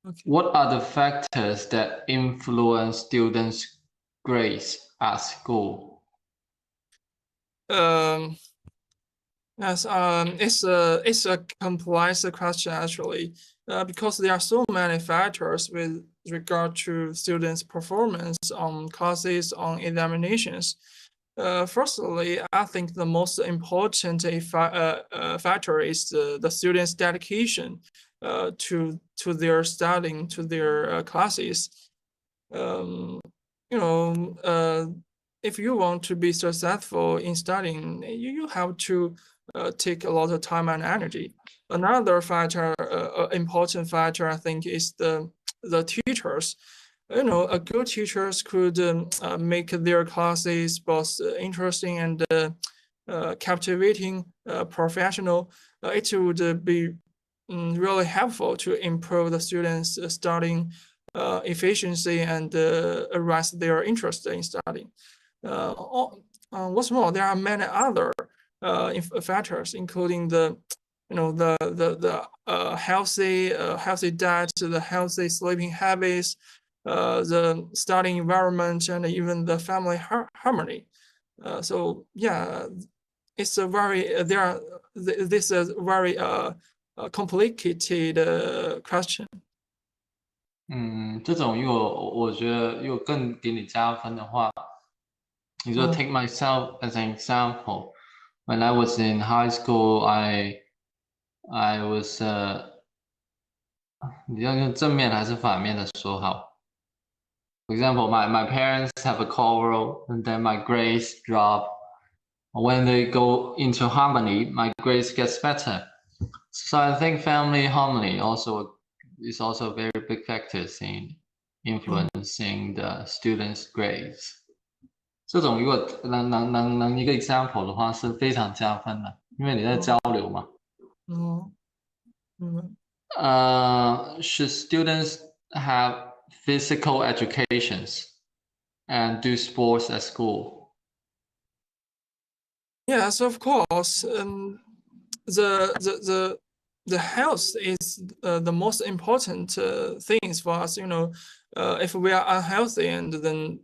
Okay. What are the factors that influence students' grades at school? Um, yes, it's a complex question actually, because there are so many factors with regard to students' performance on courses, on examinations. Firstly, I think the most important factor is the students' dedication to their studying, to their classes. Um, you know, if you want to be successful in studying, you have to take a lot of time and energy. Another factor, important factor, I think, is the teachers. A good teachers could make their classes both interesting and captivating, professional. It would be really helpful to improve the students' studying efficiency and arise their interest in studying. What's more, there are many other factors, including the healthy diet, the healthy sleeping habits, the studying environment, and even the family harmony. So yeah, it's a very this is very complicated question. 这种我觉得如果更给你加分的话，你说 take myself as an example. When I was in high school, I was 你要用正面还是反面的说好？For example, my parents have a quarrel, and then my grades drop. When they go into harmony, my grades gets better. So I think family harmony is also a very big factors in influencing the students' grades. 这种如果能一个 example 的话是非常加分的，因为你在交流嘛。Should students have physical educations and do sports at school? Yes, of course. The health is the most important things for us. If we are unhealthy, and then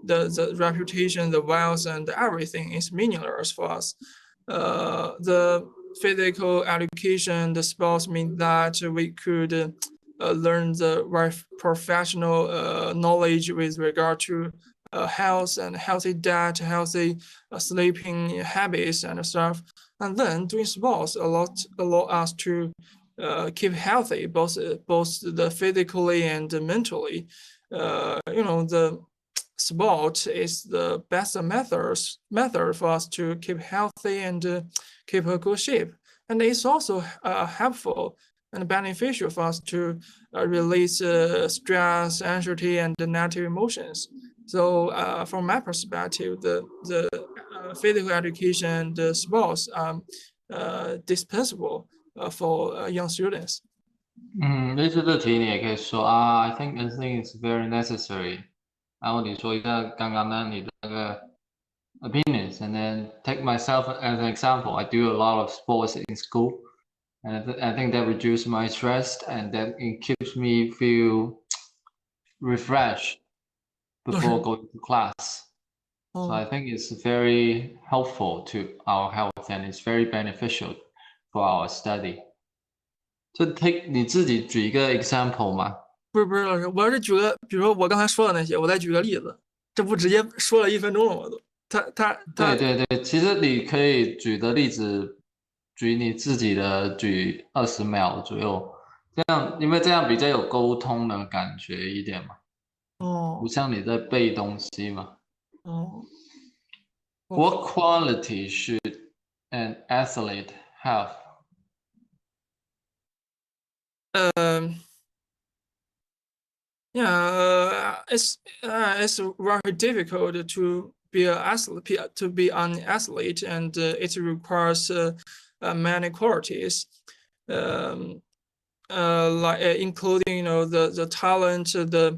the reputation, the wealth, and everything is meaningless for us. The physical education, the sports mean that we could learn the professional knowledge with regard to health and healthy diet, healthy sleeping habits and stuff. And then doing sports allow us to keep healthy, both the physically and mentally. The sport is the best method for us to keep healthy and keep a good shape. And it's also helpful and beneficial for us to release stress, anxiety, and negative emotions. So from my perspective, the physical education, the sports are dispensable for young students. 类似这题你也可以说啊，I think this thing is very necessary. 然后你说一下刚刚的你的那个 opinions, and then take myself as an example. I do a lot of sports in school, and I think that reduces my stress and that it keeps me feel refreshed before going to class. So I think it's very helpful to our health and it's very beneficial for our study. 就 take 你自己举一个 example 嘛？不是老师，我要是举个，比如说我刚才说的那些，我再举个例子，这不直接说了1分钟了吗？都，对，其实你可以举的例子，举你自己的，举20秒左右，这样因为这样比较有沟通的感觉一点嘛，不像你在背东西嘛。What quality should an athlete have? Yeah, it's very difficult to be an athlete, and it requires many qualities, like including the talent, the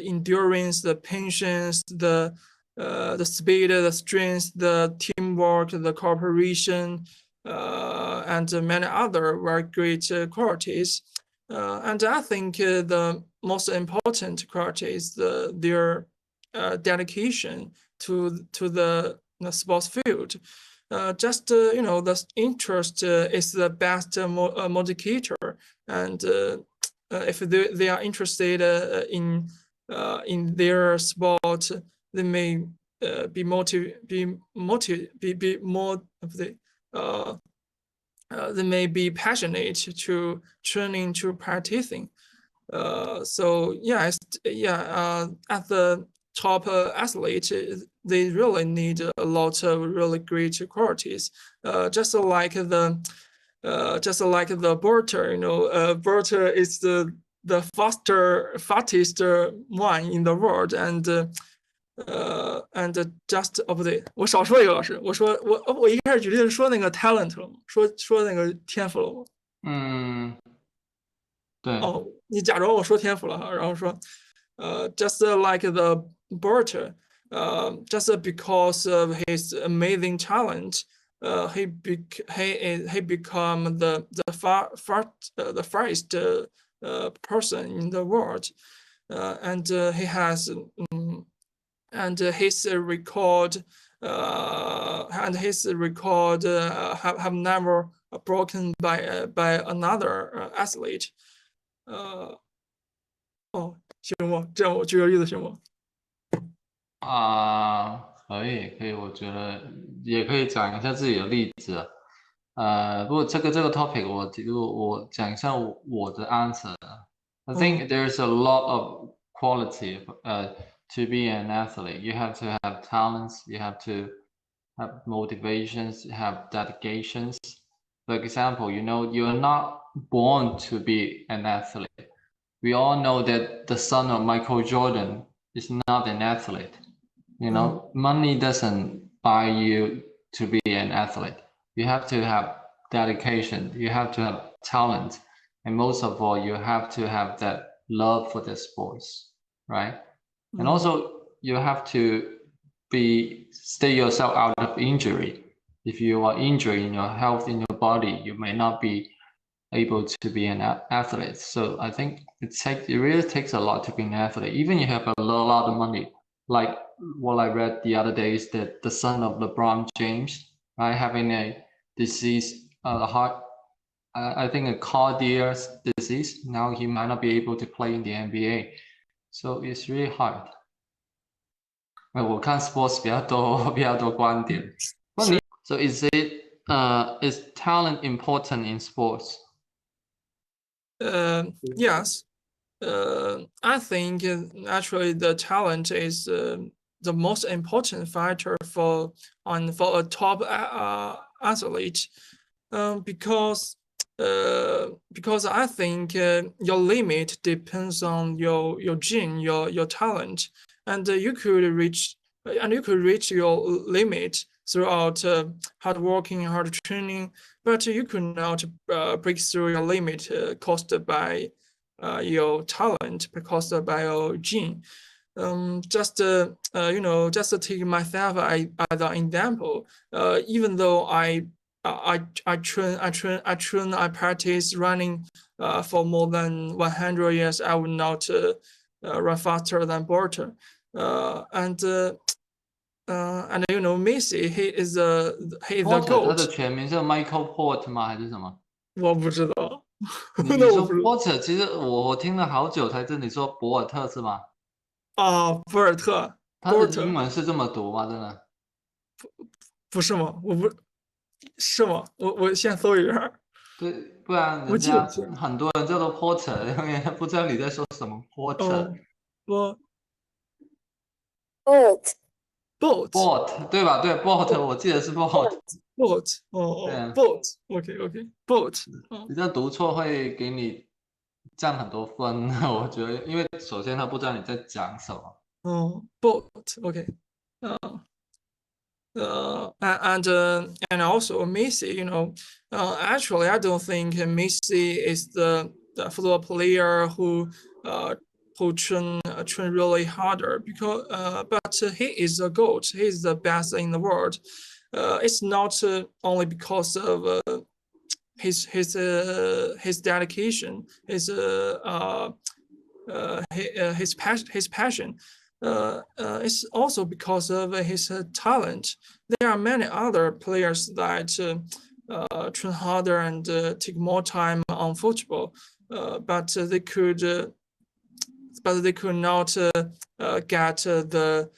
endurance, the patience, the speed, the strength, the teamwork, the cooperation, and many other very great qualities. And I think the most important quality is their dedication to the sports field. The interest is the best motivator, and if they are interested in their sport, they may be more of the they may be passionate to turning to practicing. So yeah, at the top athlete, they really need a lot of really great qualities. Just like the Bolter, Bolter is the fastest one in the world, and just不对，我少说一个老师，我一开始举例是说那个 talent 了吗？说那个天赋了吗？对。哦，你假装我说天赋了哈，然后说just like the Bert, just because of his amazing talent, he become the first person in the world, and he has and his record have never broken by another athlete. 行吗？这样我举个例子行吗？可以，我觉得也可以讲一下自己的例子。不过这个 topic 我讲一下我的 answer。I think there's a lot of quality to be an athlete. You have to have talents, you have to have motivations, you have dedications. For example, you're not born to be an athlete. We all know that the son of Michael Jordan is not an athlete. Money doesn't buy you to be an athlete. You have to have dedication, you have to have talent, and most of all, you have to have that love for the sports, right? And also, you have to stay yourself out of injury. If you are injured in your health, in your body, you may not be able to be an athlete. So I think it really takes a lot to be an athlete. Even you have a lot of money, like what I read the other day is that the son of LeBron James, right, having a disease, heart, I think a cardiac disease. Now he might not be able to play in the NBA. So it's really hard. 我看 sports 比较多观点。So is talent important in sports? Yes. I think actually the talent is the most important factor for a top athlete, because I think your limit depends on your gene, your talent, and you could reach your limit throughout hard working, hard training, but you could not break through your limit caused by your talent, because by your gene. Just to take myself as an example, even though I practice running for more than 100 years, I would not run faster than Bolter. And Messi, he is the Porter 他的 GOAT. 全名是 Michael Port 吗？还是什么？我不知道，你说 Porter，其实我听了好久才知道你说博尔特是吗？博尔特，他的英文是这么读吗？真的？不是吗？是吗？我先搜一下。对，不然人家很多人叫做 Porter，因为不知道你在说什么 Porter。boat 对吧？对 boat， 我记得是 boat。boat。你这样读错会给你降很多分，我觉得，因为首先他不知道你在讲什么。boat。And also Messi, actually I don't think Messi is the football player who train really harder, because but he is a GOAT. He is the best in the world. It's not only because of his dedication, his passion. It's also because of his talent. There are many other players that train harder and take more time on football, but they could not get the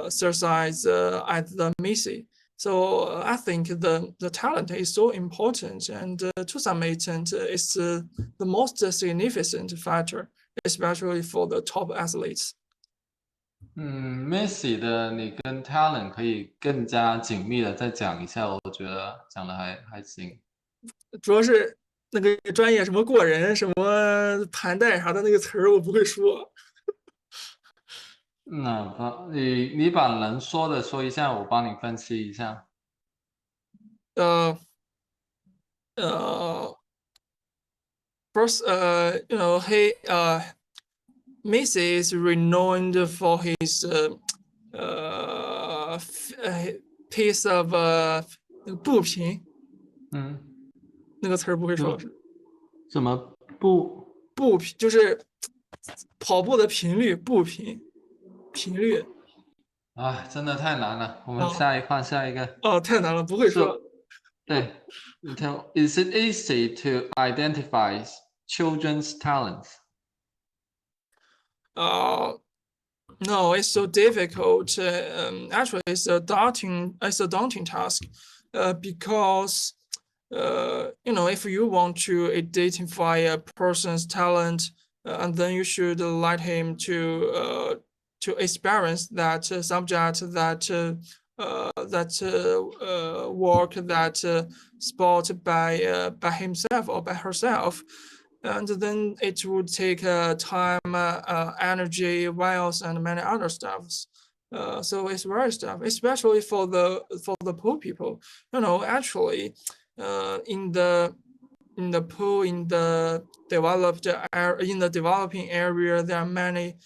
exercise at the Messi. So I think the talent is so important, and to some extent, it's the most significant factor, especially for the top athletes. Messi 的你跟 talent 可以更加紧密的再讲一下，我觉得讲的还行。主要是那个专业什么过人、什么盘带啥的那个词儿我不会说。你把能说的说一下，我帮你分析一下。呃呃，first, Messi is renowned for his piece of 那个步频，那个词儿不会说，什么步频就是跑步的频率，步频率。啊，真的太难了。我们哦换下一个。哦，太难了，不会说。对，Is it easy to identify children's talents? No, it's so difficult. Actually, it's a daunting task, because if you want to identify a person's talent, and then you should let him to experience that subject, work, that sport by himself or by herself. And then it would take time, energy, wealth, and many other stuffs. So it's very tough, especially for the poor people. Actually, in the poor, in the developing area, there are many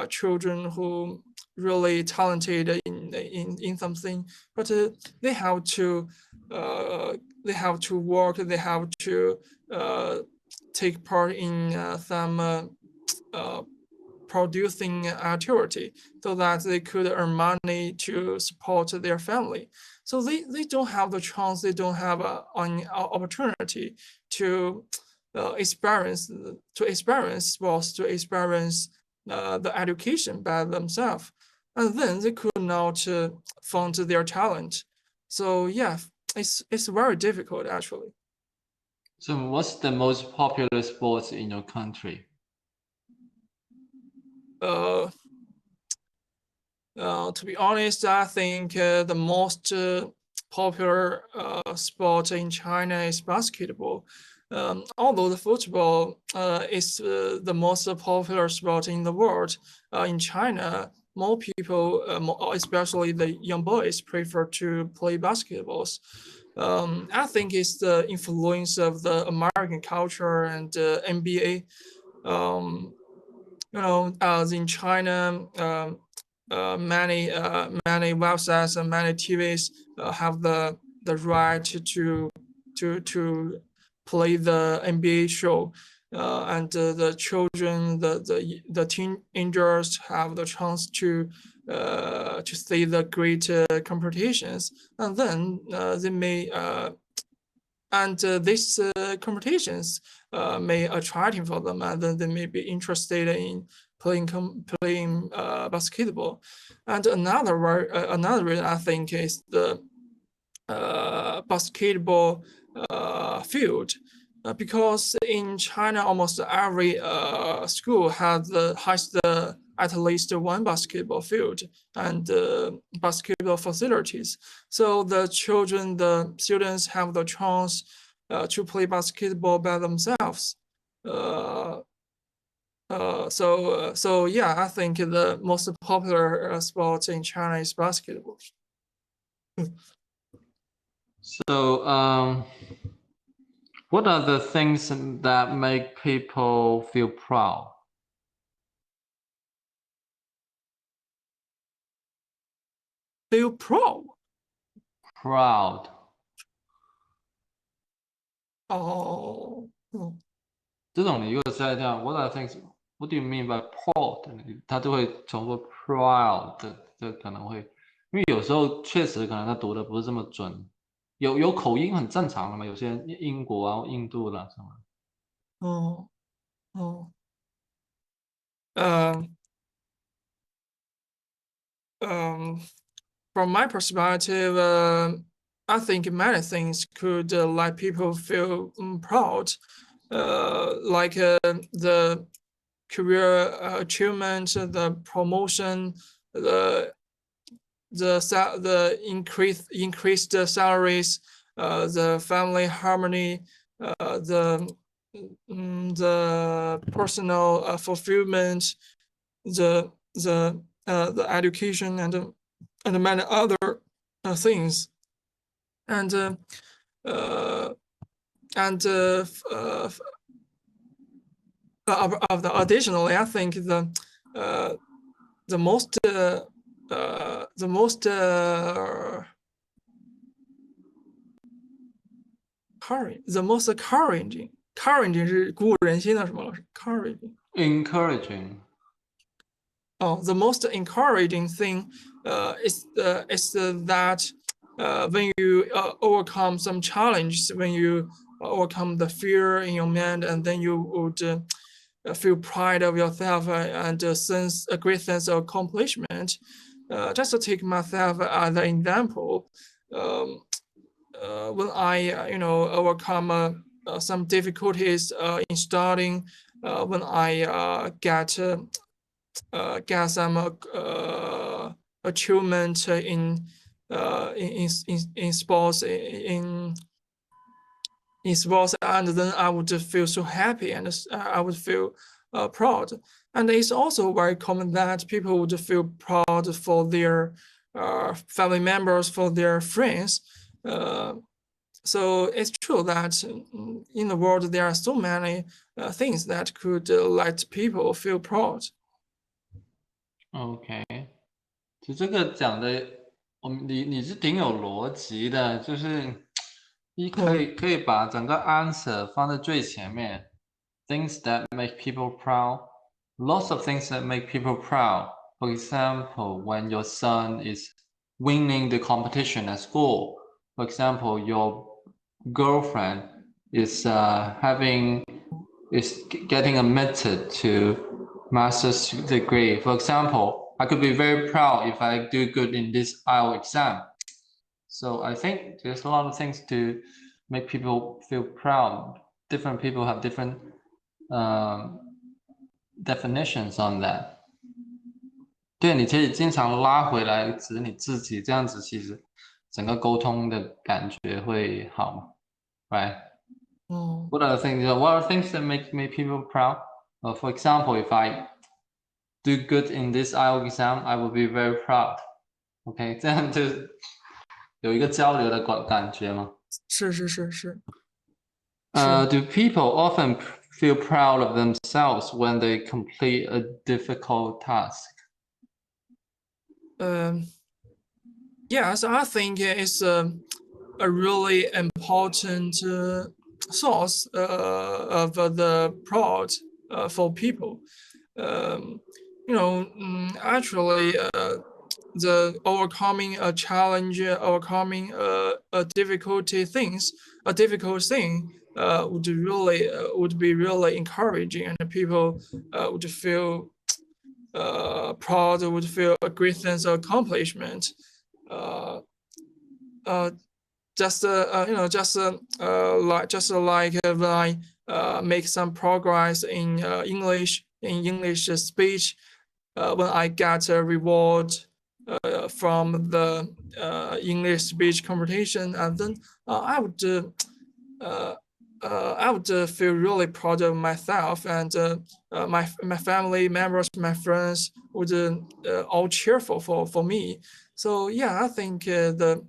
children who really talented in something, but they have to work, they have to take part in some producing activity, so that they could earn money to support their family. So they don't have the chance, they don't have an opportunity to experience sports, to experience the education by themselves, and then they could not fund their talent. So yeah, it's very difficult actually. So what's the most popular sports in your country? To be honest, I think the most popular sport in China is basketball. Although the football is the most popular sport in the world, in China, more people, especially the young boys, prefer to play basketballs. I think it's the influence of the American culture and NBA. In China, many websites and many TVs have the right to play the NBA show, and the children, the teenagers have the chance to see the great competitions, and then they may and these competitions may attracting for them, and then they may be interested in playing basketball. And another reason I think is the basketball field, because in China almost every school has at least one basketball field and basketball facilities. So the students have the chance to play basketball by themselves. So yeah, I think the most popular sport in China is basketball. So what are the things that make people feel proud? Feel proud. Proud. 哦，这种你如果是在这样 What are things? What do you mean by proud? 他就会重复 proud，这可能会，因为有时候确实可能他读的不是这么准，有口音很正常的嘛，有些人英国啊、印度的什么。哦，哦，嗯嗯。From my perspective, I think many things could let people feel proud, like the career achievement, the promotion, the the increased salaries, the family harmony, the personal fulfillment, the education and many other things. And uh, and additionally, I think the most the most the most encouraging 是鼓舞人心的什么老师？encouraging Encouraging. Oh, the most encouraging thing is that when you overcome some challenges, when you overcome the fear in your mind, and then you would feel pride of yourself and sense a great sense of accomplishment. Just to take myself as an example, when I overcome some difficulties in studying, when I get some achievement in sports in sports, and then I would feel so happy and I would feel proud. And it's also very common that people would feel proud for their family members, for their friends. So it's true that in the world there are so many things that could let people feel proud. OK，就这个讲的，你是挺有逻辑的，就是一可以把整个 answer 放在最前面，things that make people proud, lots of things that make people proud. For example, when your son is winning the competition at school. For example, your girlfriend is getting admitted to master's degree. For example, I could be very proud if I do good in this IELTS exam. So I think there's a lot of things to make people feel proud. Different people have different um, definitions on that. 对，你可以经常拉回来指你自己，这样子其实整个沟通的感觉会好嘛，right？嗯 What are the things? What are things that make people proud? For example, if I do good in this IELTS exam, I will be very proud. OK，这样就有一个交流的感觉吗？是 Do people often feel proud of themselves when they complete a difficult task? Yes, I think it's a really important source of the pride for people. Um, actually, the overcoming a challenge, overcoming a a difficult thing, would be really encouraging, and people would feel proud, would feel a great sense of accomplishment. Uh, uh, just like when I make some progress in English speech, when I get a reward from the English speech competition, and then uh, I would feel really proud of myself, and my family members, my friends would all cheerful for me. So yeah, I think the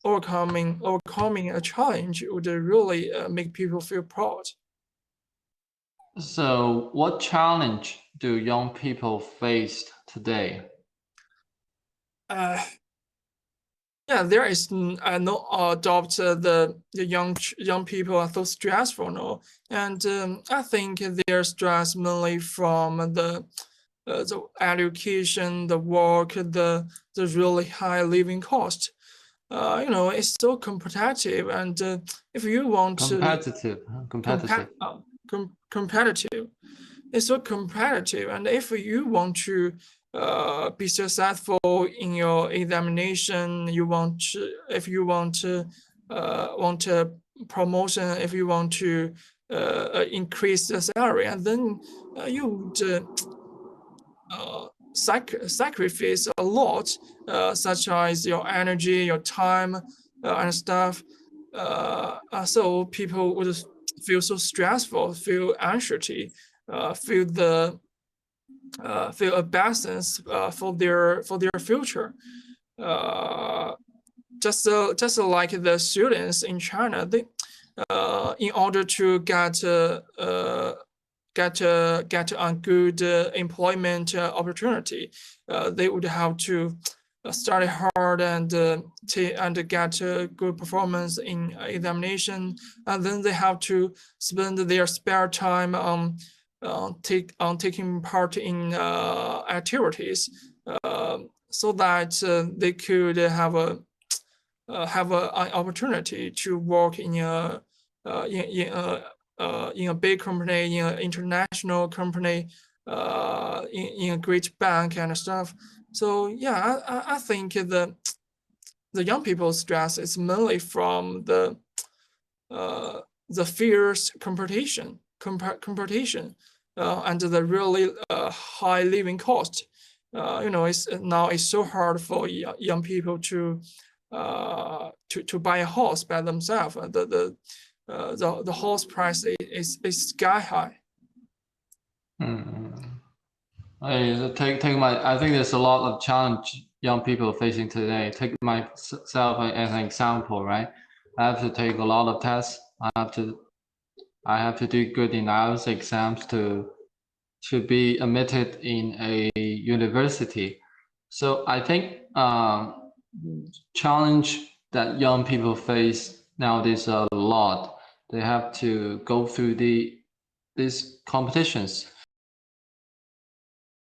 overcoming a challenge would really make people feel proud. So, what challenge do young people face today? Uh, Yeah, there is no doubt the young people are so stressful now, and I think they're stressed mainly from the education, the work, the really high living cost. It's so competitive, and if you want to competitive. competitive, it's so competitive, and if you want to be successful in your examination, if you want a promotion, if you want to increase the salary, and then you would sacrifice a lot, such as your energy, your time, and stuff. So people would feel so stressful, feel anxiety, feel feel absence for their future. Just like the students in China, they in order to get a good employment opportunity, they would have to study hard and get a good performance in examination, and then they have to spend their spare time on taking part in activities, so that they could have an opportunity to work in a big company, in an international company, in a great bank and stuff. So yeah, I think the young people's stress is mainly from the fierce competition, and the really high living cost. It's so hard for young people to buy a house by themselves. The house price is sky high. I think there's a lot of challenge young people facing today. Take myself as an example, right? I have to take a lot of tests. I have to do good in IELTS exams to be admitted in a university. So I think challenge that young people face nowadays a lot. They have to go through these competitions